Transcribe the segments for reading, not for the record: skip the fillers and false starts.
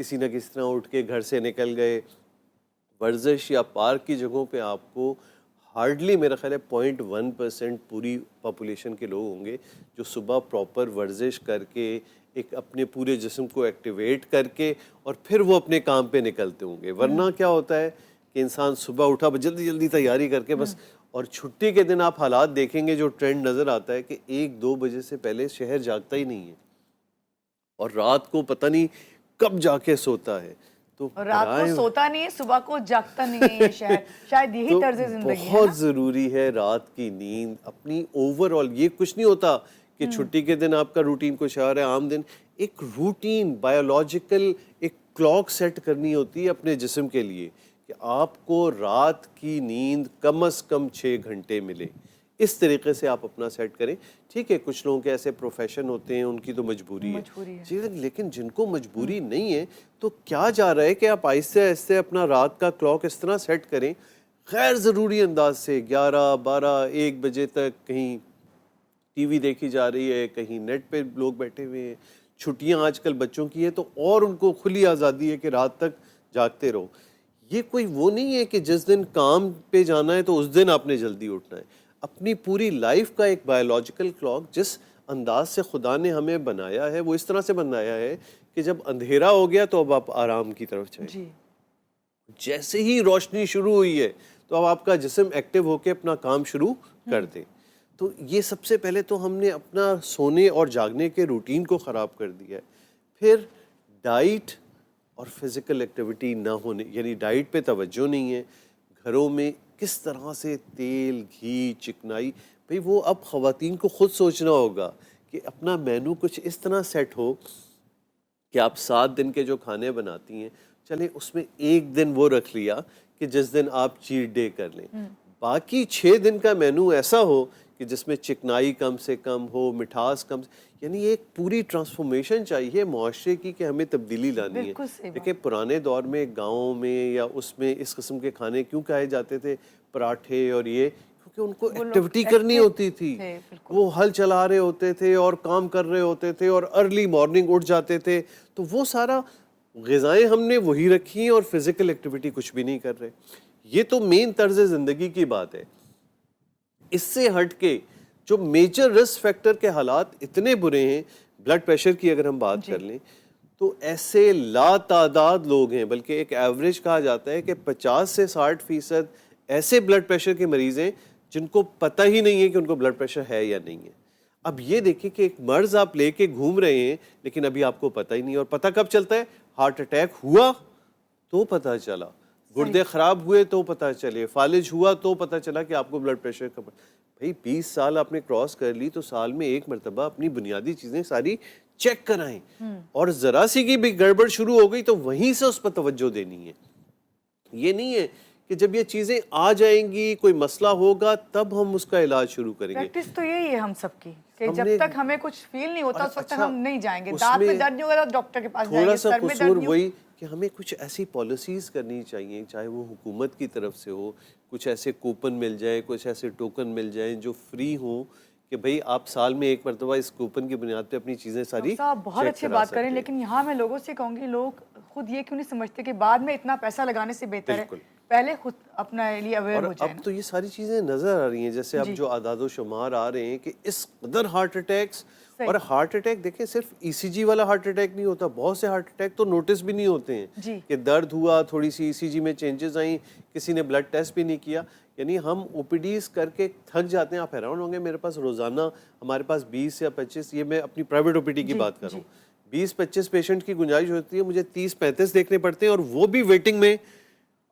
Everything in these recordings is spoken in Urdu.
کسی نہ کسی طرح اٹھ کے گھر سے نکل گئے. ورزش یا پارک کی جگہوں پہ آپ کو ہارڈلی میرا خیال ہے 0.1% پوری پاپولیشن کے لوگ ہوں گے جو صبح پراپر ورزش کر کے ایک اپنے پورے جسم کو ایکٹیویٹ کر کے اور پھر وہ اپنے کام پہ نکلتے ہوں گے. ورنہ کیا ہوتا ہے کہ انسان صبح اٹھا جلدی جلدی تیاری کر کے بس, اور چھٹی کے دن آپ حالات دیکھیں گے جو ٹرینڈ نظر آتا ہے کہ 1-2 بجے سے پہلے شہر جاگتا ہی نہیں ہے اور رات کو پتہ نہیں کب جا کے سوتا ہے. تو رات کو سوتا نہیں ہے, صبح کو جاگتا نہیں ہے یہ شہر. شاید یہی طرز زندگی ہے. بہت ضروری ہے رات کی نیند اپنی اوور آل. یہ کچھ نہیں ہوتا کہ چھٹی کے دن آپ کا روٹین کچھ اور ہے, عام دن ایک روٹین بایولوجیکل ایک کلاک سیٹ کرنی ہوتی ہے اپنے جسم کے لیے کہ آپ کو رات کی نیند کم از کم 6 گھنٹے ملے. اس طریقے سے آپ اپنا سیٹ کریں. ٹھیک ہے کچھ لوگوں کے ایسے پروفیشن ہوتے ہیں ان کی تو مجبوری ہے, لیکن جن کو مجبوری نہیں ہے تو کیا جا رہا ہے کہ آپ آہستہ آہستہ اپنا رات کا کلاک اس طرح سیٹ کریں غیر ضروری انداز سے. 11-12-1 بجے تک کہیں ٹی وی دیکھی جا رہی ہے, کہیں نیٹ پہ لوگ بیٹھے ہوئے ہیں. چھٹیاں آج کل بچوں کی ہے تو اور ان کو کھلی آزادی ہے کہ رات تک جاگتے رہو. یہ کوئی وہ نہیں ہے کہ جس دن کام پہ جانا ہے تو اس دن آپ نے جلدی اٹھنا ہے. اپنی پوری لائف کا ایک بایولوجیکل کلاک جس انداز سے خدا نے ہمیں بنایا ہے وہ اس طرح سے بنایا ہے کہ جب اندھیرا ہو گیا تو اب آپ آرام کی طرف جائیں. جیسے ہی روشنی شروع ہوئی ہے تو اب آپ کا جسم ایکٹیو ہو کے اپنا کام شروع کر دے. تو یہ سب سے پہلے تو ہم نے اپنا سونے اور جاگنے کے روٹین کو خراب کر دیا ہے. پھر ڈائٹ اور فزیکل ایکٹیویٹی نہ ہونے, یعنی ڈائٹ پہ توجہ نہیں ہے. گھروں میں کس طرح سے تیل گھی چکنائی, بھئی وہ اب خواتین کو خود سوچنا ہوگا کہ اپنا مینو کچھ اس طرح سیٹ ہو کہ آپ 7 دن کے جو کھانے بناتی ہیں چلیں اس میں 1 دن وہ رکھ لیا کہ جس دن آپ چیٹ ڈے کر لیں. باقی 6 دن کا مینو ایسا ہو کہ جس میں چکنائی کم سے کم ہو, مٹھاس کم یعنی ایک پوری ٹرانسفارمیشن چاہیے معاشرے کی کہ ہمیں تبدیلی لانی ہے. دیکھیں پرانے دور میں گاؤں میں یا اس میں اس قسم کے کھانے کیوں کھائے جاتے تھے پراٹھے اور یہ, کیونکہ ان کو ایکٹیویٹی کرنی ہوتی تھی. وہ ہل چلا رہے ہوتے تھے اور کام کر رہے ہوتے تھے اور ارلی مارننگ اٹھ جاتے تھے. تو وہ سارا غذائیں ہم نے وہی رکھی ہیں اور فزیکل ایکٹیویٹی کچھ بھی نہیں کر رہے. یہ تو مین طرز زندگی کی بات ہے. اس سے ہٹ کے جو میجر رسک فیکٹر کے حالات اتنے برے ہیں, بلڈ پریشر کی اگر ہم بات کر لیں تو ایسے لا تعداد لوگ ہیں, بلکہ ایک ایوریج کہا جاتا ہے کہ 50-60% ایسے بلڈ پریشر کے مریض ہیں جن کو پتہ ہی نہیں ہے کہ ان کو بلڈ پریشر ہے یا نہیں ہے. اب یہ دیکھیں کہ ایک مرض آپ لے کے گھوم رہے ہیں لیکن ابھی آپ کو پتہ ہی نہیں, اور پتہ کب چلتا ہے؟ ہارٹ اٹیک ہوا تو پتہ چلا, گردے خراب ہوئے تو پتہ چلے, فالج ہوا تو پتہ چلا کہ آپ کو بلڈ پریشر کا. بھئی 20 سال آپ نے کراس کر لی تو سال میں ایک مرتبہ اپنی بنیادی چیزیں ساری چیک کرائیں, اور ذرا سی کی بھی گڑبڑ شروع ہو گئی تو وہیں سے اس پر توجہ دینی ہے. یہ نہیں ہے کہ جب یہ چیزیں آ جائیں گی کوئی مسئلہ ہوگا تب ہم اس کا علاج شروع کریں گے. پریکٹس تو یہی ہے ہم سب کی کہ جب تک ہمیں کچھ فیل نہیں ہوتا اس وقت تک ہم نہیں جائیں گے. دانت میں درد نہیں ہوگا تو ڈاکٹر کے پاس جائیں گے. تھوڑا سا قصور وہی کہ ہمیں کچھ ایسی پالیسیز کرنی چاہیے, چاہے وہ حکومت کی طرف سے ہو, کچھ ایسے کوپن مل جائیں, کچھ ایسے ٹوکن مل جائیں جو فری ہوں کہ بھئی آپ سال میں ایک مرتبہ اس کوپن کی بنیاد پہ اپنی چیزیں ساری بہت اچھی بات کریں. لیکن یہاں میں لوگوں سے کہوں گی لوگ خود یہ کیوں نہیں سمجھتے کہ بعد میں اتنا پیسہ لگانے سے بہتر ہے پہلے خود اپنا لیے اویئر ہو جائیں. اب تو یہ ساری چیزیں نظر آ رہی ہیں, جیسے اب جو اعداد و شمار آ رہے ہیں کہ اس قدر ہارٹ اٹیکس, اور ہارٹ اٹیک دیکھیں صرف ای سی جی والا ہارٹ اٹیک نہیں ہوتا, بہت سے ہارٹ اٹیک تو نوٹس بھی نہیں ہوتے ہیں کہ درد ہوا, تھوڑی سی ای سی جی میں چینجز آئیں, کسی نے بلڈ ٹیسٹ بھی نہیں کیا. یعنی ہم او پی ڈیز کر کے تھک جاتے ہیں. آپ حیران ہوں گے میرے پاس روزانہ ہمارے پاس 20 یا 25, یہ میں اپنی پرائیویٹ او پی ڈی کی بات کر رہا ہوں, 20-25 پیشنٹ کی گنجائش ہوتی ہے, مجھے 30-35 دیکھنے پڑتے ہیں, اور وہ بھی ویٹنگ میں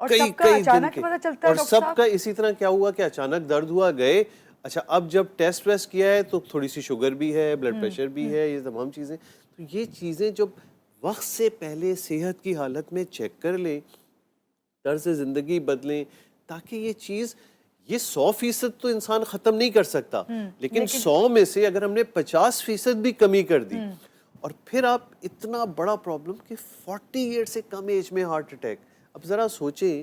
کئی دن کے. اور سب کا اسی طرح کیا ہوا کہ اچانک درد ہوا, گئے, اچھا اب جب ٹیسٹ ویسٹ کیا ہے تو تھوڑی سی شوگر بھی ہے, بلڈ پریشر بھی ہے, یہ تمام چیزیں. تو یہ چیزیں جب وقت سے پہلے صحت کی حالت میں چیک کر لیں, طرز زندگی بدلیں, تاکہ یہ چیز, یہ 100% تو انسان ختم نہیں کر سکتا, لیکن 100 میں سے اگر ہم نے 50% بھی کمی کر دی, اور پھر آپ اتنا بڑا پرابلم کہ 40 ایئر سے کم ایج میں ہارٹ اٹیک. اب ذرا سوچیں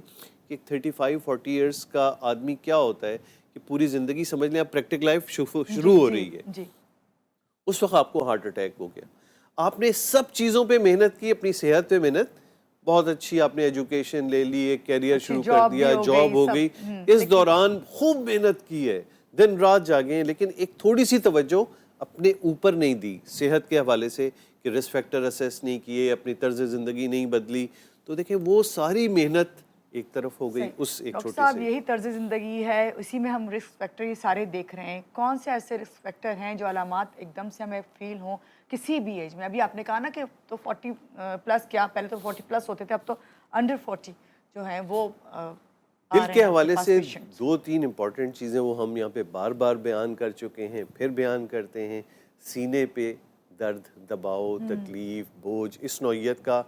کہ 35-40 ایئرس کا آدمی کیا ہوتا ہے کہ پوری زندگی سمجھ لیں آپ پریکٹیکل لائف شروع ہو رہی ہے, اس وقت آپ کو ہارٹ اٹیک ہو گیا. آپ نے سب چیزوں پہ محنت کی, اپنی صحت پہ محنت, بہت اچھی آپ نے ایجوکیشن لے لی, ایک کیریئر شروع کر دیا, جاب ہو گئی, اس دوران خوب محنت کی ہے, دن رات جاگے ہیں, لیکن ایک تھوڑی سی توجہ اپنے اوپر نہیں دی صحت کے حوالے سے, کہ رسک فیکٹر اسیس نہیں کیے, اپنی طرز زندگی نہیں بدلی, تو دیکھیں وہ ساری محنت ایک طرف ہو گئی اس ایک چھوٹے صاحب سے. یہی طرز زندگی ہے, اسی میں ہم رسک فیکٹر یہ سارے دیکھ رہے ہیں. کون سے ایسے رسک فیکٹر ہیں جو علامات ایک دم سے ہمیں فیل ہوں کسی بھی ایج میں؟ ابھی آپ نے کہا نا کہ تو 40 پلس, کیا پہلے تو 40 پلس ہوتے تھے, اب تو انڈر 40 جو ہیں وہ دل کے حوالے سے 2-3 امپورٹنٹ چیزیں وہ ہم یہاں پہ بار بار بیان کر چکے ہیں, پھر بیان کرتے ہیں. سینے پہ درد, دباؤ, تکلیف, بوجھ اس نوعیت کا,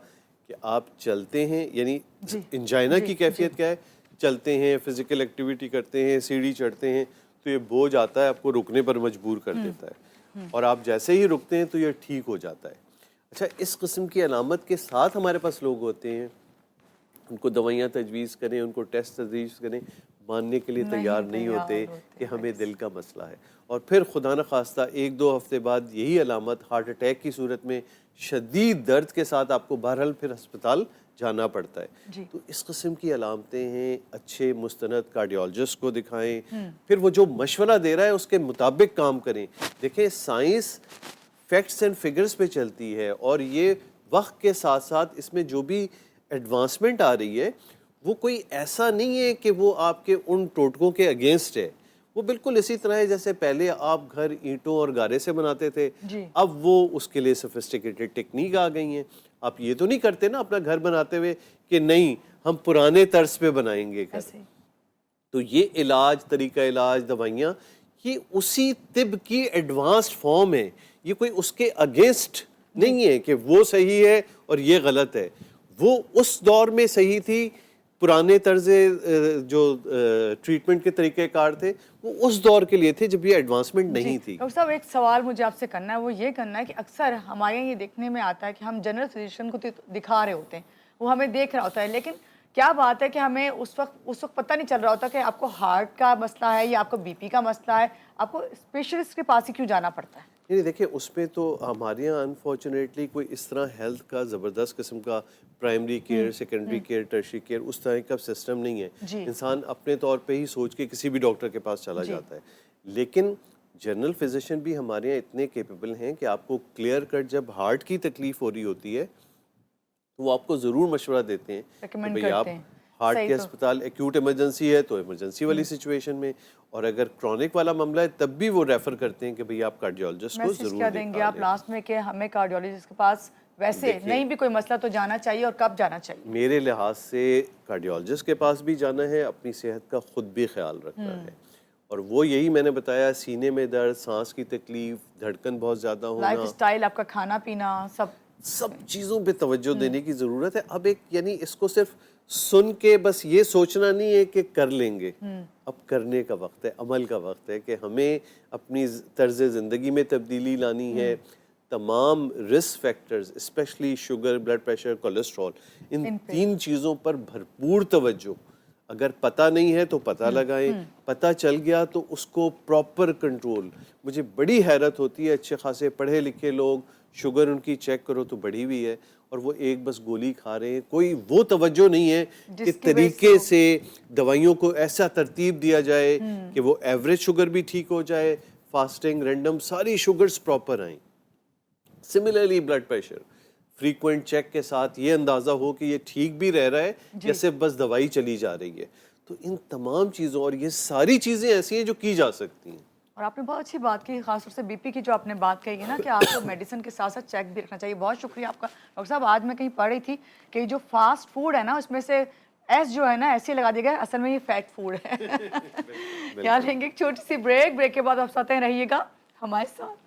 کہ آپ چلتے ہیں, یعنی انجائنا کی کیفیت کیا ہے, چلتے ہیں, فزیکل ایکٹیویٹی کرتے ہیں, سیڑھی چڑھتے ہیں, تو یہ بوجھ آتا ہے, آپ کو رکنے پر مجبور کر دیتا ہے, اور آپ جیسے ہی رکتے ہیں تو یہ ٹھیک ہو جاتا ہے. اچھا, اس قسم کی علامت کے ساتھ ہمارے پاس لوگ ہوتے ہیں, ان کو دوائیاں تجویز کریں, ان کو ٹیسٹ تجویز کریں, ماننے کے لیے تیار نہیں ہوتے کہ ہمیں دل کا مسئلہ ہے, اور پھر خدا نخواستہ 1-2 ہفتے بعد یہی علامت ہارٹ اٹیک کی صورت میں شدید درد کے ساتھ آپ کو بہرحال پھر ہسپتال جانا پڑتا ہے. تو اس قسم کی علامتیں ہیں, اچھے مستند کارڈیولوجسٹ کو دکھائیں, پھر وہ جو مشورہ دے رہا ہے اس کے مطابق کام کریں. دیکھیں سائنس فیکٹس اینڈ فگرز پہ چلتی ہے, اور یہ وقت کے ساتھ ساتھ اس میں جو بھی ایڈوانسمنٹ آ رہی ہے وہ کوئی ایسا نہیں ہے کہ وہ آپ کے ان ٹوٹکوں کے اگینسٹ ہے. وہ بالکل اسی طرح ہے جیسے پہلے آپ گھر اینٹوں اور گارے سے بناتے تھے, اب وہ اس کے لیے سوفسٹیکیٹڈ ٹیکنیک آ گئی ہیں. آپ یہ تو نہیں کرتے نا اپنا گھر بناتے ہوئے کہ نہیں ہم پرانے طرز پہ بنائیں گے گھر. تو یہ علاج, طریقہ علاج, دوائیاں, یہ اسی طب کی ایڈوانسڈ فارم ہے, یہ کوئی اس کے اگینسٹ نہیں ہے کہ وہ صحیح ہے اور یہ غلط ہے. وہ اس دور میں صحیح تھی, پرانے طرز جو ٹریٹمنٹ کے طریقہ کار تھے وہ اس دور کے لیے تھے جب یہ ایڈوانسمنٹ نہیں تھی. ڈاکٹر صاحب ایک سوال مجھے آپ سے کرنا ہے, وہ یہ کرنا ہے کہ اکثر ہمارے یہاں یہ دیکھنے میں آتا ہے کہ ہم جنرل فزیشین کو دکھا رہے ہوتے ہیں, وہ ہمیں دیکھ رہا ہوتا ہے, لیکن کیا بات ہے کہ ہمیں اس وقت پتہ نہیں چل رہا ہوتا کہ آپ کو ہارٹ کا مسئلہ ہے یا آپ کو بی پی کا مسئلہ ہے, آپ کو اسپیشلسٹ کے پاس ہی کیوں جانا پڑتا ہے؟ نہیں دیکھیں, اس پہ تو ہمارے یہاں انفارچونیٹلی کوئی اس طرح ہیلتھ کا زبردست قسم کا primary care, secondary care, tertiary care اس طرح کا سسٹم نہیں ہے. انسان اپنے طور پہ ہی سوچ کے کسی بھی ڈاکٹر کے پاس چلا جاتا ہے. لیکن جنرل فزیشین بھی ہمارے یہاں اتنے کیپیبل ہیں کہ آپ کو کلیئر کٹ جب ہارٹ کی تکلیف ہو رہی ہوتی ہے تو وہ آپ کو ضرور مشورہ دیتے ہیں کہ بھئی آپ ہارٹ کے ہسپتال, ایکیوٹ ایمرجنسی ہے تو ایمرجنسی والی سچویشن میں, اور اگر کرونک والا معاملہ ہے تب بھی وہ ریفر کرتے ہیں کہ بھئی آپ کارڈیولوجسٹ کو ضرور کیا دیں گے آپ لاسٹ میں کہ ہمیں کارڈیولوجسٹ کے پاس ویسے نہیں بھی کوئی مسئلہ تو جانا چاہیے, اور کب جانا چاہیے؟ میرے لحاظ سے کارڈیولوجسٹ کے پاس بھی جانا ہے, اپنی صحت کا خود بھی خیال رکھنا ہے, اور وہ یہی میں نے بتایا, سینے میں درد, سانس کی تکلیف, دھڑکن بہت زیادہ ہونا, لائف اسٹائل, آپ کا کھانا پینا, سب چیزوں پہ توجہ دینے کی ضرورت ہے. اب ایک یعنی اس کو صرف سن کے بس یہ سوچنا نہیں ہے کہ کر لیں گے, اب کرنے کا وقت ہے, عمل کا وقت ہے کہ ہمیں اپنی طرز زندگی میں تبدیلی لانی ہے. تمام risk factors specially sugar, blood pressure, cholesterol, ان 3 چیزوں پر بھرپور توجہ. اگر پتہ نہیں ہے تو پتہ لگائیں, پتہ چل گیا تو اس کو پراپر کنٹرول. مجھے بڑی حیرت ہوتی ہے, اچھے خاصے پڑھے لکھے لوگ, شوگر ان کی چیک کرو تو بڑھی ہوئی ہے, اور وہ ایک بس گولی کھا رہے ہیں. کوئی وہ توجہ نہیں ہے کہ طریقے سے دوائیوں کو ایسا ترتیب دیا جائے کہ وہ ایوریج شوگر بھی ٹھیک ہو جائے, فاسٹنگ, رینڈم, ساری شوگرز پراپر آئیں. Similarly blood pressure frequent check کے ساتھ یہ اندازہ ہو کہ یہ ٹھیک بھی رہ رہا ہے یا صرف بس دوائی چلی جا رہی ہے. تو ان تمام چیزوں, اور یہ ساری چیزیں ایسی ہیں جو کی جا سکتی ہیں. اور آپ نے بہت اچھی بات کی, خاص طور سے بی پی کی جو آپ نے بات کہی ہے نا کہ آپ کو میڈیسن کے ساتھ ساتھ چیک بھی رکھنا چاہیے. بہت شکریہ آپ کا ڈاکٹر صاحب. آج میں کہیں پڑھ رہی تھی کہ جو فاسٹ فوڈ ہے نا اس میں سے ایس جو ہے نا ایسے لگا دیا گیا, اصل میں یہ فیٹ فوڈ ہے. یہاں لیں گے ایک چھوٹی سی بریک کے بعد آپ ساتھ رہیے گا ہمارے ساتھ.